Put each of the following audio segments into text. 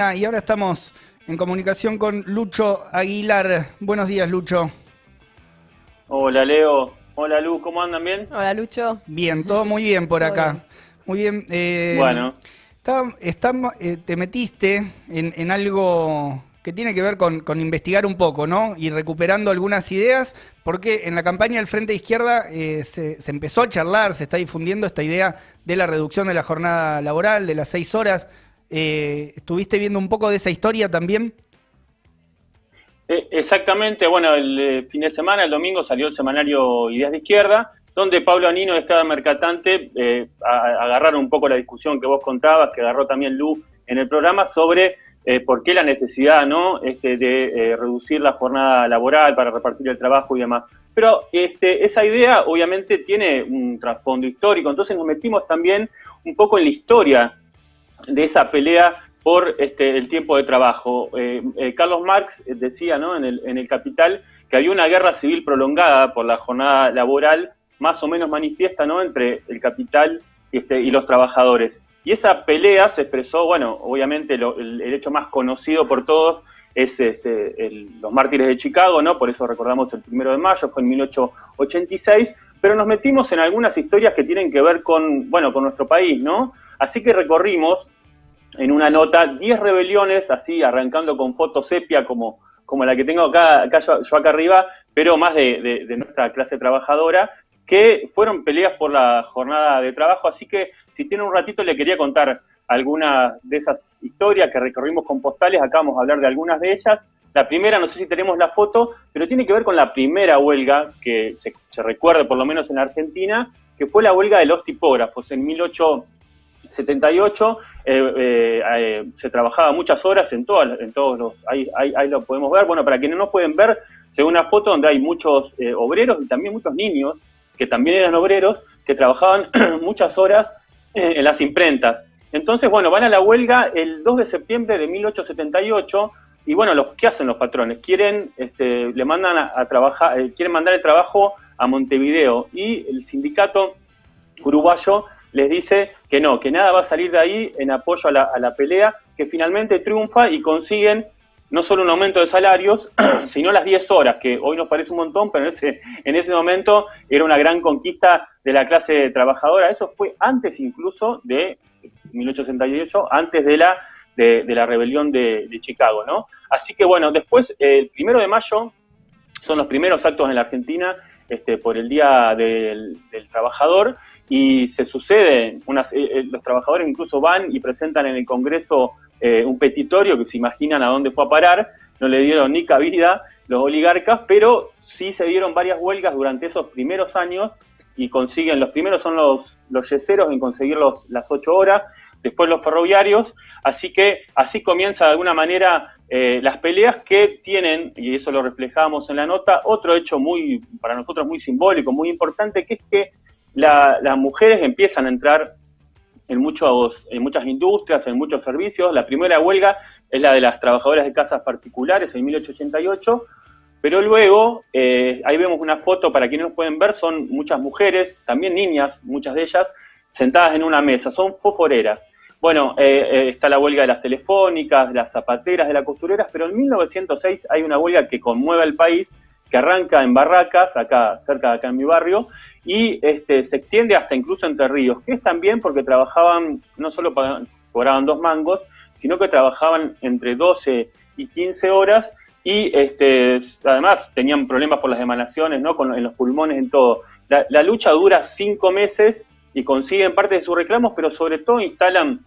Y ahora estamos en comunicación con Lucho Aguilar. Buenos días, Lucho. Hola Leo, hola Lu, ¿cómo andan? ¿Bien? Hola Lucho. Bien, todo muy bien por Todo acá. bien. Muy bien. Bueno, Te metiste en algo que tiene que ver con investigar un poco, ¿no? Y recuperando algunas ideas, porque en la campaña del Frente de Izquierda se empezó a charlar, se está difundiendo esta idea de la reducción de la jornada laboral, de las 6 horas. ¿Estuviste viendo un poco de esa historia también? exactamente, bueno, el fin de semana, el domingo, salió el semanario Ideas de Izquierda, donde Pablo Anino de Estado Mercatante agarraron un poco la discusión que vos contabas, que agarró también Lu en el programa, sobre por qué la necesidad, ¿no?, de reducir la jornada laboral para repartir el trabajo y demás. Pero esa idea obviamente tiene un trasfondo histórico, entonces nos metimos también un poco en la historia de esa pelea por el tiempo de trabajo. Carlos Marx decía, ¿no?, en el Capital, que había una guerra civil prolongada por la jornada laboral, más o menos manifiesta, ¿no?, entre el capital y los trabajadores. Y esa pelea se expresó, bueno, obviamente el hecho más conocido por todos es los mártires de Chicago, ¿no? Por eso recordamos el 1 de mayo, fue en 1886, pero nos metimos en algunas historias que tienen que ver con, bueno, con nuestro país, ¿no? Así que recorrimos en una nota 10 rebeliones, así arrancando con foto sepia como la que tengo acá yo acá arriba, pero más de nuestra clase trabajadora, que fueron peleas por la jornada de trabajo. Así que si tiene un ratito le quería contar algunas de esas historias que recorrimos con postales. Acá vamos a hablar de algunas de ellas. La primera, no sé si tenemos la foto, pero tiene que ver con la primera huelga que se recuerda, por lo menos en Argentina, que fue la huelga de los tipógrafos en 1878. Se trabajaba muchas horas en todos los, ahí lo podemos ver. Bueno, para quienes no pueden ver, se ve una foto donde hay muchos obreros y también muchos niños que también eran obreros, que trabajaban muchas horas en las imprentas. Entonces, bueno, van a la huelga el 2 de septiembre de 1878 y bueno, ¿qué hacen los patrones? Le mandan a trabajar, quieren mandar el trabajo a Montevideo, y el sindicato uruguayo les dice que no, que nada va a salir de ahí en apoyo a la pelea, que finalmente triunfa y consiguen no solo un aumento de salarios, sino las 10 horas, que hoy nos parece un montón, pero en ese momento era una gran conquista de la clase trabajadora. Eso fue antes incluso de 1868, antes de la rebelión de Chicago, ¿no? Así que bueno, después, el 1 de mayo, son los primeros actos en la Argentina por el Día del Trabajador, y se suceden, los trabajadores incluso van y presentan en el Congreso un petitorio que se imaginan a dónde fue a parar. No le dieron ni cabida los oligarcas, pero sí se dieron varias huelgas durante esos primeros años y consiguen, los primeros son los yeseros en conseguir las 8 horas, después los ferroviarios. Así que así comienza de alguna manera las peleas, que tienen, y eso lo reflejamos en la nota, otro hecho para nosotros muy simbólico, muy importante, que es que las mujeres empiezan a entrar en muchas industrias, en muchos servicios. La primera huelga es la de las trabajadoras de casas particulares en 1888, pero luego, ahí vemos una foto, para quienes no pueden ver, son muchas mujeres, también niñas, muchas de ellas, sentadas en una mesa, son fosforeras. Bueno, está la huelga de las telefónicas, de las zapateras, de las costureras, pero en 1906 hay una huelga que conmueve al país, que arranca en Barracas, acá cerca de acá en mi barrio, y se extiende hasta incluso Entre Ríos, que es también porque trabajaban, no solo cobraban 2 mangos, sino que trabajaban entre 12 y 15 horas, y además tenían problemas por las emanaciones, ¿no?, en los pulmones, en todo. La lucha dura 5 meses y consiguen parte de sus reclamos, pero sobre todo instalan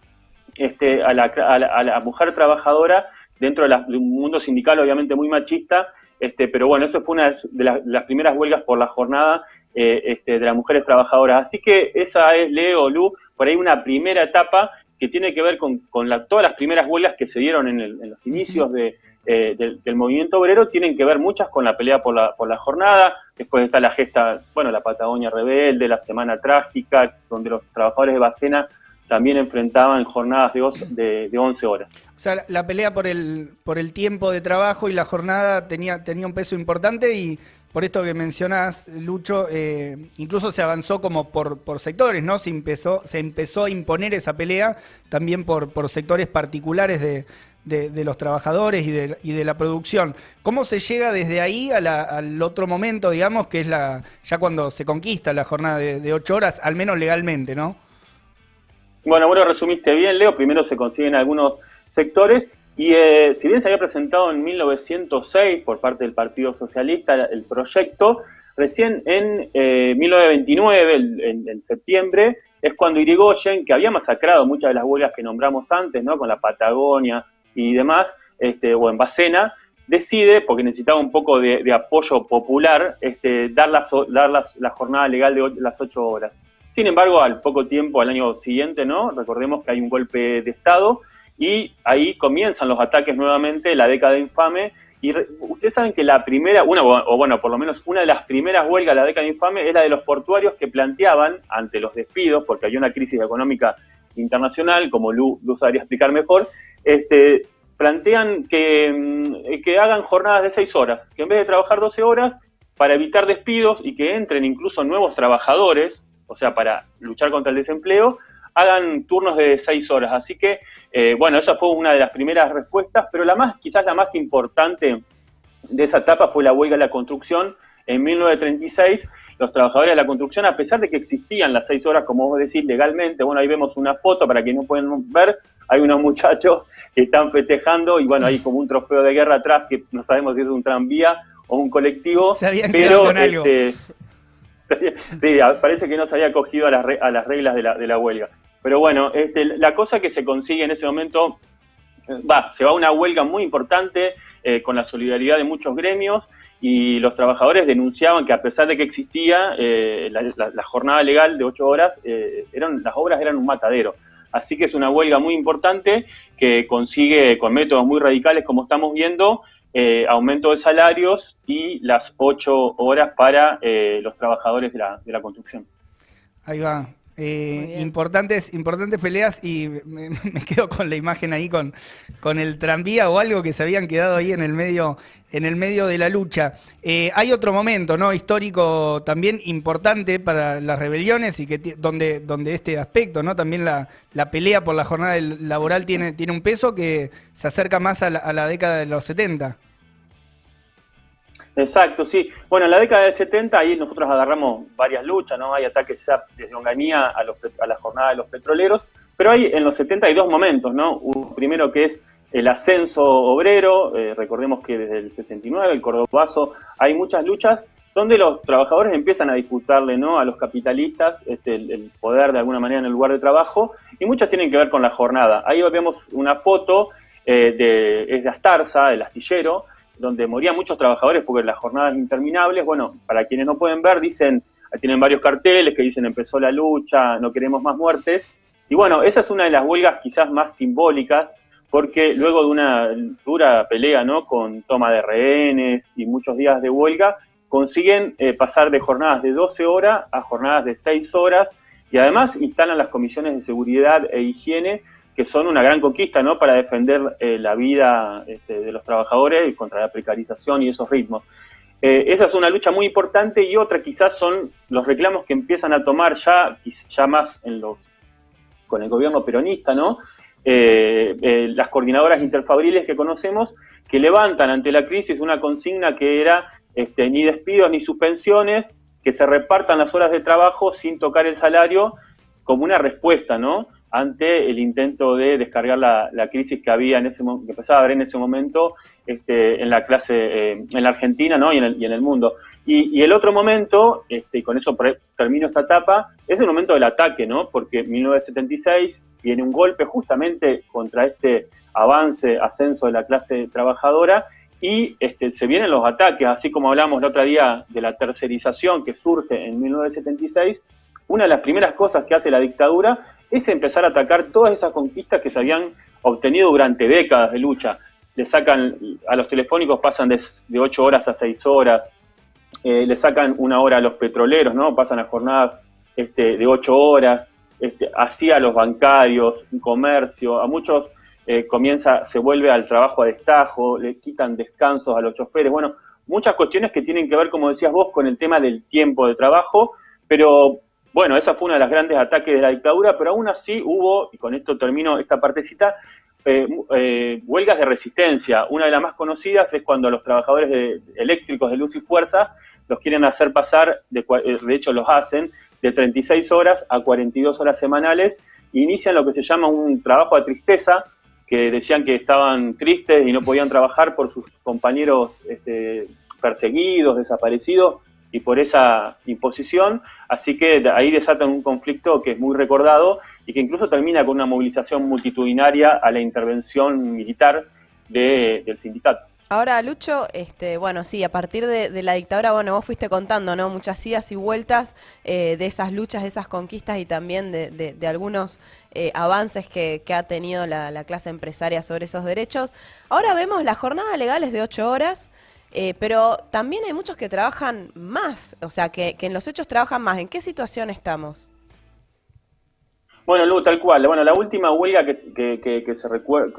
a la mujer trabajadora dentro de un mundo sindical obviamente muy machista, pero bueno, eso fue una de las primeras huelgas por la jornada de las mujeres trabajadoras. Así que esa es, Leo, Lu, por ahí una primera etapa que tiene que ver con todas las primeras huelgas que se dieron en los inicios del movimiento obrero. Tienen que ver muchas con la pelea por la jornada. Después está la gesta, bueno, la Patagonia Rebelde, la Semana Trágica, donde los trabajadores de Bacena también enfrentaban jornadas de 11 horas. O sea, la pelea por el tiempo de trabajo y la jornada tenía un peso importante, y por esto que mencionas, Lucho, incluso se avanzó como por sectores, ¿no? Se empezó a imponer esa pelea también por sectores particulares de los trabajadores y de la producción. ¿Cómo se llega desde ahí al otro momento, digamos, que es ya cuando se conquista la jornada de 8 horas, al menos legalmente, ¿no? Bueno, vos lo resumiste bien, Leo. Primero se consiguen algunos sectores y si bien se había presentado en 1906 por parte del Partido Socialista el proyecto, recién en 1929, en septiembre, es cuando Irigoyen, que había masacrado muchas de las huelgas que nombramos antes, ¿no? Con la Patagonia y demás, o en Bacena, decide, porque necesitaba un poco de apoyo popular, dar la jornada legal de las 8 horas. Sin embargo, al poco tiempo, al año siguiente, ¿no? Recordemos que hay un golpe de Estado y ahí comienzan los ataques nuevamente, la década infame. Y ustedes saben que la primera, por lo menos una de las primeras huelgas de la década infame es la de los portuarios, que planteaban, ante los despidos, porque había una crisis económica internacional, como Lu sabría explicar mejor, plantean que hagan jornadas de 6 horas, que en vez de trabajar 12 horas, para evitar despidos y que entren incluso nuevos trabajadores, o sea, para luchar contra el desempleo, hagan turnos de 6 horas. Así que, esa fue una de las primeras respuestas, pero quizás la más importante de esa etapa fue la huelga de la construcción en 1936. Los trabajadores de la construcción, a pesar de que existían las 6 horas, como vos decís, legalmente, ahí vemos una foto para quienes no pueden ver, hay unos muchachos que están festejando y hay como un trofeo de guerra atrás que no sabemos si es un tranvía o un colectivo. Se habían quedado con algo. Sí, parece que no se había acogido a las reglas de la huelga. Pero bueno, la cosa que se consigue en ese momento, se va a una huelga muy importante con la solidaridad de muchos gremios, y los trabajadores denunciaban que a pesar de que existía la jornada legal de 8 horas, las obras eran un matadero. Así que es una huelga muy importante que consigue, con métodos muy radicales como estamos viendo, aumento de salarios y las 8 horas para los trabajadores de la construcción. Ahí va. Importantes peleas, y me quedo con la imagen ahí con el tranvía o algo que se habían quedado ahí en el medio de la lucha. Hay otro momento, ¿no?, histórico también importante para las rebeliones, y que donde este aspecto, ¿no?, también la pelea por la jornada laboral tiene un peso que se acerca más a la década de los 70. Exacto, sí. Bueno, en la década del 70 ahí nosotros agarramos varias luchas, ¿no? Hay ataques ya desde Onganía a la jornada de los petroleros, pero hay en los 70 hay 2 momentos, ¿no? Uno primero que es el ascenso obrero, recordemos que desde el 69, el Cordobazo, hay muchas luchas donde los trabajadores empiezan a disputarle, ¿no?, a los capitalistas el poder de alguna manera en el lugar de trabajo, y muchas tienen que ver con la jornada. Ahí vemos una foto, es de Astarza, el astillero, donde morían muchos trabajadores porque las jornadas interminables. Bueno, para quienes no pueden ver, tienen varios carteles que dicen empezó la lucha, no queremos más muertes. Y bueno, esa es una de las huelgas quizás más simbólicas, porque luego de una dura pelea, ¿no?, con toma de rehenes y muchos días de huelga, consiguen pasar de jornadas de 12 horas a jornadas de 6 horas, y además instalan las comisiones de seguridad e higiene, que son una gran conquista, ¿no?, para defender la vida de los trabajadores contra la precarización y esos ritmos. Esa es una lucha muy importante, y otra quizás son los reclamos que empiezan a tomar ya más con el gobierno peronista, ¿no? Las coordinadoras interfabriles que conocemos, que levantan ante la crisis una consigna que era ni despidos ni suspensiones, que se repartan las horas de trabajo sin tocar el salario, como una respuesta, ¿no?, ante el intento de descargar la crisis que había que empezaba a haber en ese momento en la clase, en la Argentina, ¿no?, y en el mundo. Y el otro momento, y con eso termino esta etapa, es el momento del ataque, ¿no?, porque en 1976 viene un golpe justamente contra este ascenso de la clase trabajadora, y se vienen los ataques, así como hablamos el otro día de la tercerización que surge en 1976. Una de las primeras cosas que hace la dictadura es empezar a atacar todas esas conquistas que se habían obtenido durante décadas de lucha. Le sacan, a los telefónicos pasan de 8 horas a 6 horas, le sacan 1 hora a los petroleros, ¿no?, pasan a jornadas de 8 horas, así a los bancarios, comercio, a muchos se vuelve al trabajo a destajo, le quitan descansos a los choferes. Bueno, muchas cuestiones que tienen que ver, como decías vos, con el tema del tiempo de trabajo, pero bueno, esa fue una de las grandes ataques de la dictadura, pero aún así hubo, y con esto termino esta partecita, huelgas de resistencia. Una de las más conocidas es cuando los trabajadores eléctricos de Luz y Fuerza los quieren hacer pasar, de hecho los hacen, de 36 horas a 42 horas semanales, e inician lo que se llama un trabajo de tristeza, que decían que estaban tristes y no podían trabajar por sus compañeros perseguidos, desaparecidos, y por esa imposición, así que ahí desatan un conflicto que es muy recordado y que incluso termina con una movilización multitudinaria a la intervención militar del sindicato. Ahora, Lucho, bueno, sí, a partir de la dictadura, bueno, vos fuiste contando, ¿no? Muchas idas y vueltas de esas luchas, de esas conquistas y también de algunos avances que ha tenido la clase empresaria sobre esos derechos. Ahora vemos la jornada legal es de 8 horas, pero también hay muchos que trabajan más, o sea, que en los hechos trabajan más. ¿En qué situación estamos? Bueno, Lu, tal cual. Bueno, la última huelga que se recuerda,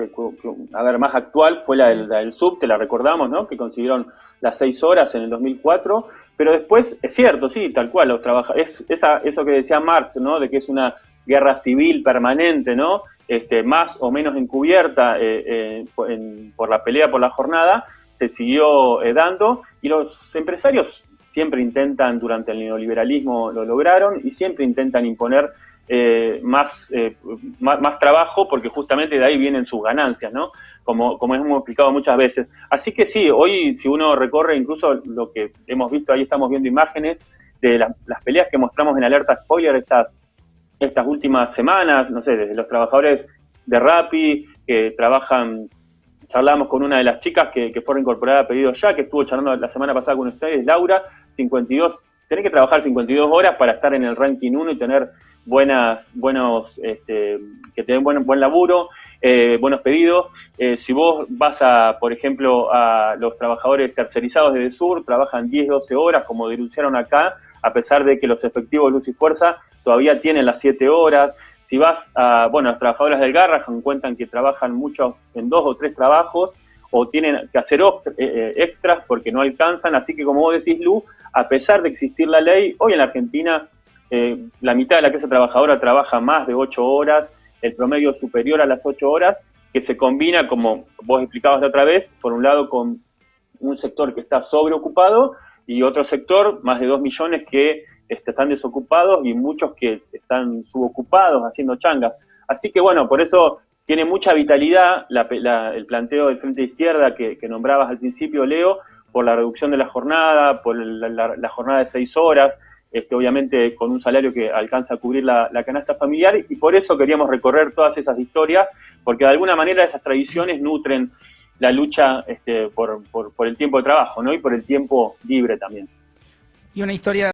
a ver, más actual fue la del subte, la recordamos, ¿no? Que consiguieron las 6 horas en el 2004, pero después, es cierto, sí, tal cual, los trabajadores, eso que decía Marx, ¿no? De que es una guerra civil permanente, ¿no? Más o menos encubierta por la pelea por la jornada, se siguió dando, y los empresarios siempre intentan, durante el neoliberalismo lo lograron, y siempre intentan imponer más trabajo, porque justamente de ahí vienen sus ganancias, ¿no? Como hemos explicado muchas veces. Así que sí, hoy si uno recorre incluso lo que hemos visto, ahí estamos viendo imágenes de las peleas que mostramos en Alerta Spoiler estas últimas semanas, no sé, desde los trabajadores de Rappi, que trabajan, charlamos con una de las chicas que fue reincorporada a Pedido Ya, que estuvo charlando la semana pasada con ustedes, Laura, 52, tenés que trabajar 52 horas para estar en el ranking 1 y tener que te den buen laburo, buenos pedidos. Si vos vas por ejemplo, a los trabajadores tercerizados de Sur, trabajan 10, 12 horas, como denunciaron acá, a pesar de que los efectivos Luz y Fuerza todavía tienen las 7 horas. Si vas las trabajadoras del Garrahan cuentan que trabajan mucho en 2 o 3 trabajos, o tienen que hacer extras porque no alcanzan. Así que, como vos decís, Lu, a pesar de existir la ley, hoy en la Argentina la mitad de la clase trabajadora trabaja más de 8 horas, el promedio superior a las 8 horas, que se combina, como vos explicabas la otra vez, por un lado con un sector que está sobreocupado y otro sector, más de 2 millones, que están desocupados y muchos que están subocupados, haciendo changas. Así que bueno, por eso tiene mucha vitalidad el planteo del Frente de Izquierda que nombrabas al principio, Leo, por la reducción de la jornada, por la jornada de 6 horas, obviamente con un salario que alcanza a cubrir la canasta familiar, y por eso queríamos recorrer todas esas historias, porque de alguna manera esas tradiciones nutren la lucha por el tiempo de trabajo, ¿no? Y por el tiempo libre también. Y una historia